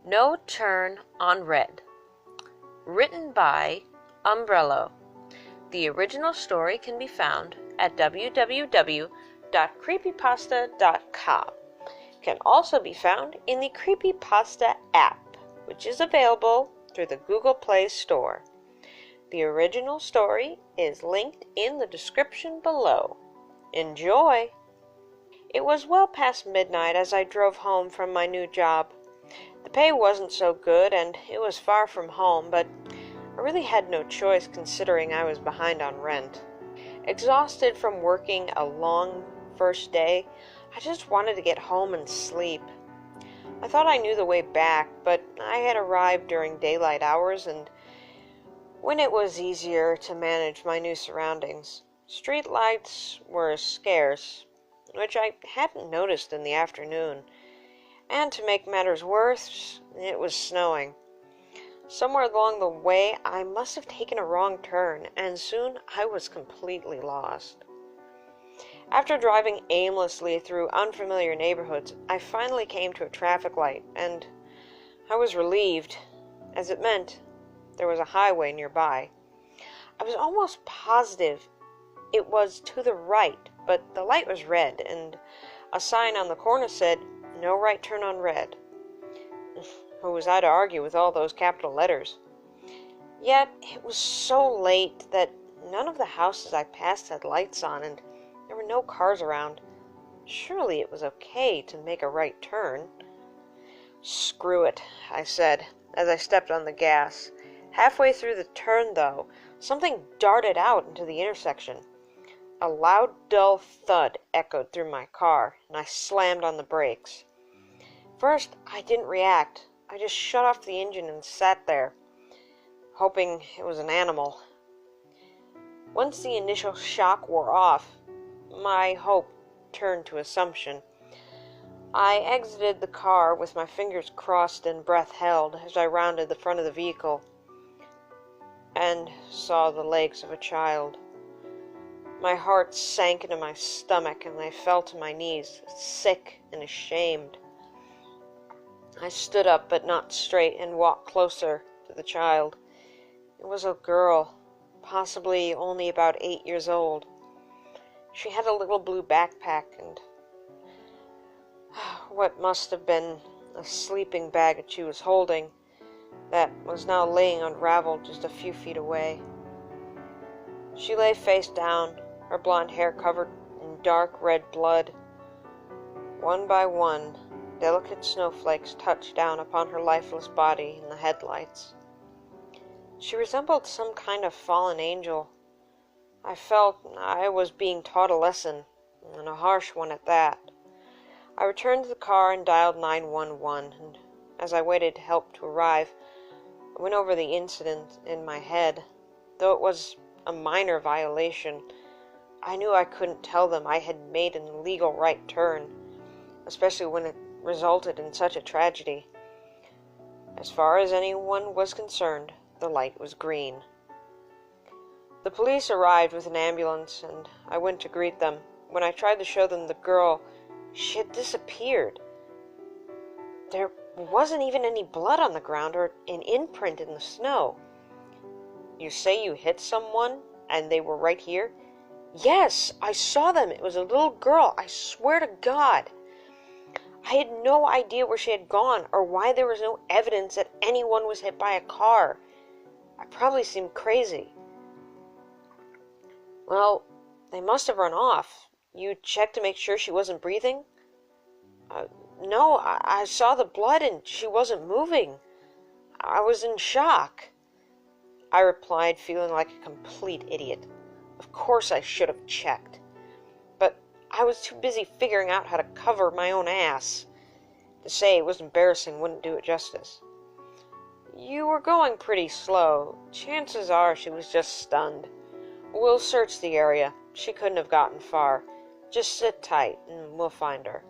No Turn on Red. Written by Umbrello. The original story can be found at www.creepypasta.com. It can also be found in the Creepypasta app, which is available through the Google Play Store. The original story is linked in the description below. Enjoy! It was well past midnight as I drove home from my new job. The pay wasn't so good, and it was far from home, but I really had no choice considering I was behind on rent. Exhausted from working a long first day, I just wanted to get home and sleep. I thought I knew the way back, but I had arrived during daylight hours, and when it was easier to manage my new surroundings. Street lights were scarce, which I hadn't noticed in the afternoon. And to make matters worse, it was snowing. Somewhere along the way, I must have taken a wrong turn, and soon I was completely lost. After driving aimlessly through unfamiliar neighborhoods, I finally came to a traffic light, and I was relieved, as it meant there was a highway nearby. I was almost positive it was to the right, but the light was red, and a sign on the corner said, "No right turn on red." Who was I to argue with all those capital letters? Yet it was so late that none of the houses I passed had lights on, and there were no cars around. Surely it was okay to make a right turn. "Screw it," I said, as I stepped on the gas. Halfway through the turn, though, something darted out into the intersection. A loud, dull thud echoed through my car, and I slammed on the brakes. First, I didn't react. I just shut off the engine and sat there, hoping it was an animal. Once the initial shock wore off, my hope turned to assumption. I exited the car with my fingers crossed and breath held as I rounded the front of the vehicle and saw the legs of a child. My heart sank into my stomach, and I fell to my knees, sick and ashamed. I stood up, but not straight, and walked closer to the child. It was a girl, possibly only about 8 years old. She had a little blue backpack and what must have been a sleeping bag that she was holding that was now laying unraveled just a few feet away. She lay face down, her blonde hair covered in dark red blood. One by one, delicate snowflakes touched down upon her lifeless body in the headlights. She resembled some kind of fallen angel. I felt I was being taught a lesson, and a harsh one at that. I returned to the car and dialed 911, and as I waited help to arrive, I went over the incident in my head. Though it was a minor violation, I knew I couldn't tell them I had made an illegal right turn, especially when it resulted in such a tragedy. As far as anyone was concerned, the light was green. The police arrived with an ambulance, and I went to greet them. When I tried to show them the girl, she had disappeared. There wasn't even any blood on the ground or an imprint in the snow. "You say you hit someone, and they were right here?" "Yes, I saw them. It was a little girl. I swear to God. I had no idea where she had gone or why there was no evidence that anyone was hit by a car. I probably seemed crazy." "Well, they must have run off. You checked to make sure she wasn't breathing?" No, I saw the blood and she wasn't moving. I was in shock," I replied, feeling like a complete idiot. Of course I should have checked, but I was too busy figuring out how to cover my own ass. To say it was embarrassing wouldn't do it justice. "You were going pretty slow. Chances are she was just stunned. We'll search the area. She couldn't have gotten far. Just sit tight, and we'll find her."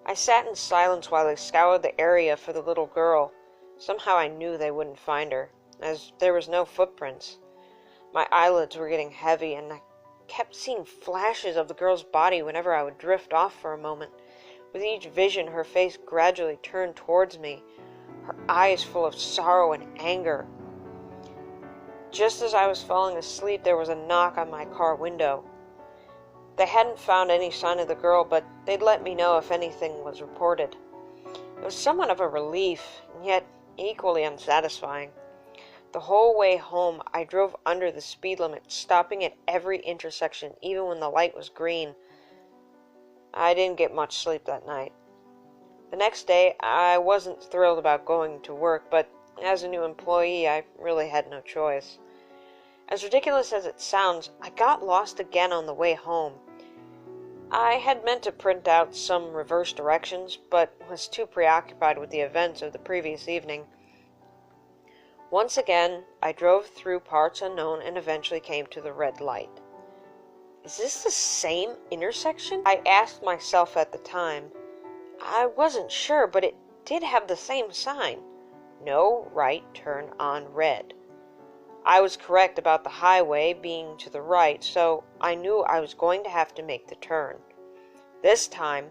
I sat in silence while they scoured the area for the little girl. Somehow I knew they wouldn't find her, as there was no footprints. My eyelids were getting heavy, and I kept seeing flashes of the girl's body whenever I would drift off for a moment, With each vision, her face gradually turned towards me, her eyes full of sorrow and anger. Just as I was falling asleep, there was a knock on my car window. They hadn't found any sign of the girl, but they'd let me know if anything was reported. It was somewhat of a relief, and yet equally unsatisfying. The whole way home, I drove under the speed limit, stopping at every intersection, even when the light was green. I didn't get much sleep that night. The next day, I wasn't thrilled about going to work, but as a new employee, I really had no choice. As ridiculous as it sounds, I got lost again on the way home. I had meant to print out some reverse directions, but was too preoccupied with the events of the previous evening. Once again, I drove through parts unknown and eventually came to the red light. Is this the same intersection? I asked myself at the time. I wasn't sure, but it did have the same sign. No right turn on red. I was correct about the highway being to the right, so I knew I was going to have to make the turn. This time,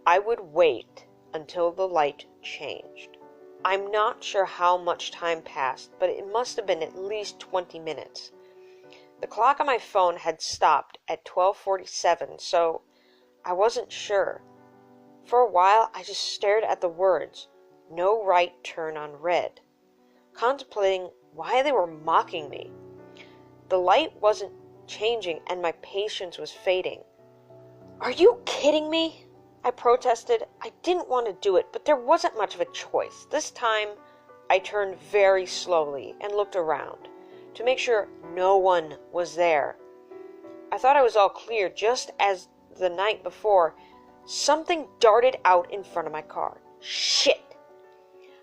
I would wait until the light changed. I'm not sure how much time passed, but it must have been at least 20 minutes. The clock on my phone had stopped at 12:47, so I wasn't sure. For a while, I just stared at the words, "No right turn on red," contemplating why they were mocking me. The light wasn't changing, and my patience was fading. "Are you kidding me?" I protested. I didn't want to do it, but there wasn't much of a choice. This time, I turned very slowly and looked around to make sure no one was there. I thought I was all clear, just as the night before, something darted out in front of my car. "Shit!"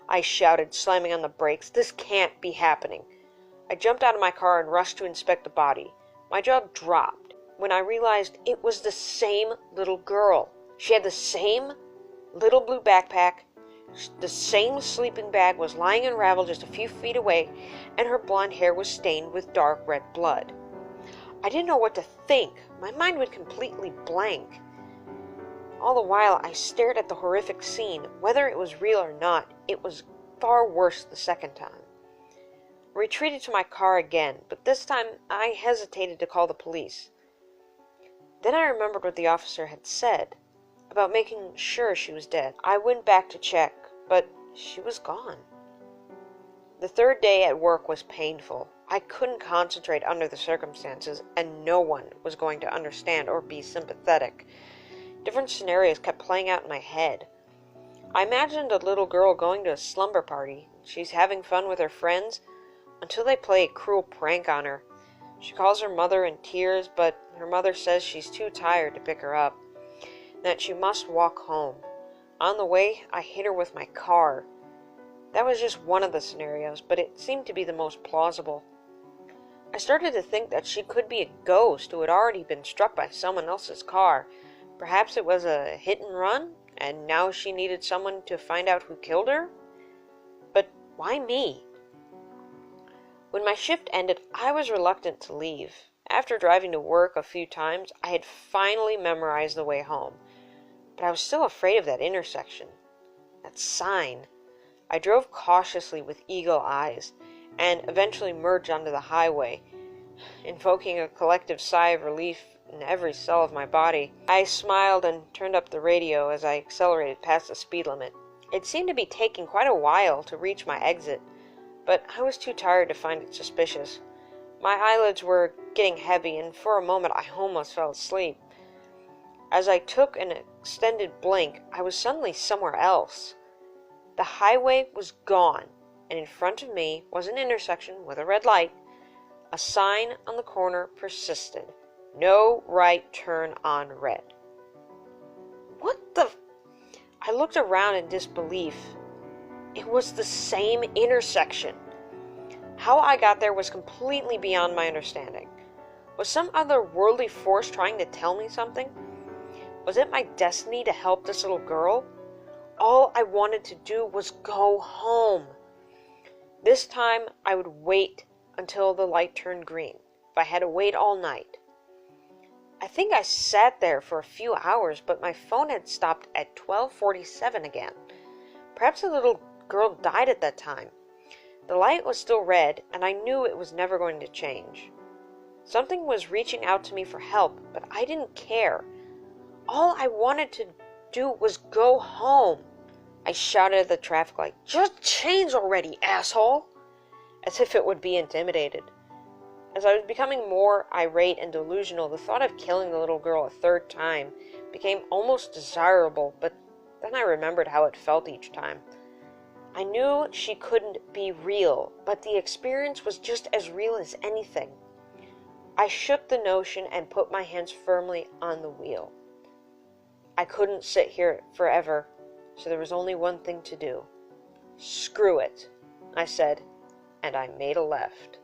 I shouted, slamming on the brakes. "This can't be happening." I jumped out of my car and rushed to inspect the body. My jaw dropped when I realized it was the same little girl. She had the same little blue backpack, the same sleeping bag was lying unraveled just a few feet away, and her blonde hair was stained with dark red blood. I didn't know what to think. My mind went completely blank. All the while, I stared at the horrific scene. Whether it was real or not, it was far worse the second time. I retreated to my car again, but this time I hesitated to call the police. Then I remembered what the officer had said about making sure she was dead. I went back to check, but she was gone. The third day at work was painful. I couldn't concentrate under the circumstances, and no one was going to understand or be sympathetic. Different scenarios kept playing out in my head. I imagined a little girl going to a slumber party. She's having fun with her friends until they play a cruel prank on her. She calls her mother in tears, but her mother says she's too tired to pick her up, and that she must walk home. On the way, I hit her with my car. That was just one of the scenarios, but it seemed to be the most plausible. I started to think that she could be a ghost who had already been struck by someone else's car. Perhaps it was a hit and run, and now she needed someone to find out who killed her? But why me? When my shift ended, I was reluctant to leave. After driving to work a few times, I had finally memorized the way home. But I was still afraid of that intersection. That sign. I drove cautiously with eagle eyes, and eventually merged onto the highway, invoking a collective sigh of relief in every cell of my body. I smiled and turned up the radio as I accelerated past the speed limit. It seemed to be taking quite a while to reach my exit, but I was too tired to find it suspicious. My eyelids were getting heavy, and for a moment I almost fell asleep. As I took an extended blink, I was suddenly somewhere else. The highway was gone, and in front of me was an intersection with a red light. A sign on the corner persisted. "No right turn on red." What the... I looked around in disbelief. It was the same intersection. How I got there was completely beyond my understanding. Was some otherworldly force trying to tell me something? Was it my destiny to help this little girl? All I wanted to do was go home. This time, I would wait until the light turned green, if I had to wait all night. I think I sat there for a few hours, but my phone had stopped at 12:47 again. Perhaps the little girl died at that time. The light was still red, and I knew it was never going to change. Something was reaching out to me for help, but I didn't care. All I wanted to do was go home. I shouted at the traffic light, "Just change already, asshole!" as if it would be intimidated. As I was becoming more irate and delusional, the thought of killing the little girl a third time became almost desirable, but then I remembered how it felt each time. I knew she couldn't be real, but the experience was just as real as anything. I shook the notion and put my hands firmly on the wheel. I couldn't sit here forever, so there was only one thing to do. "Screw it," I said, and I made a left.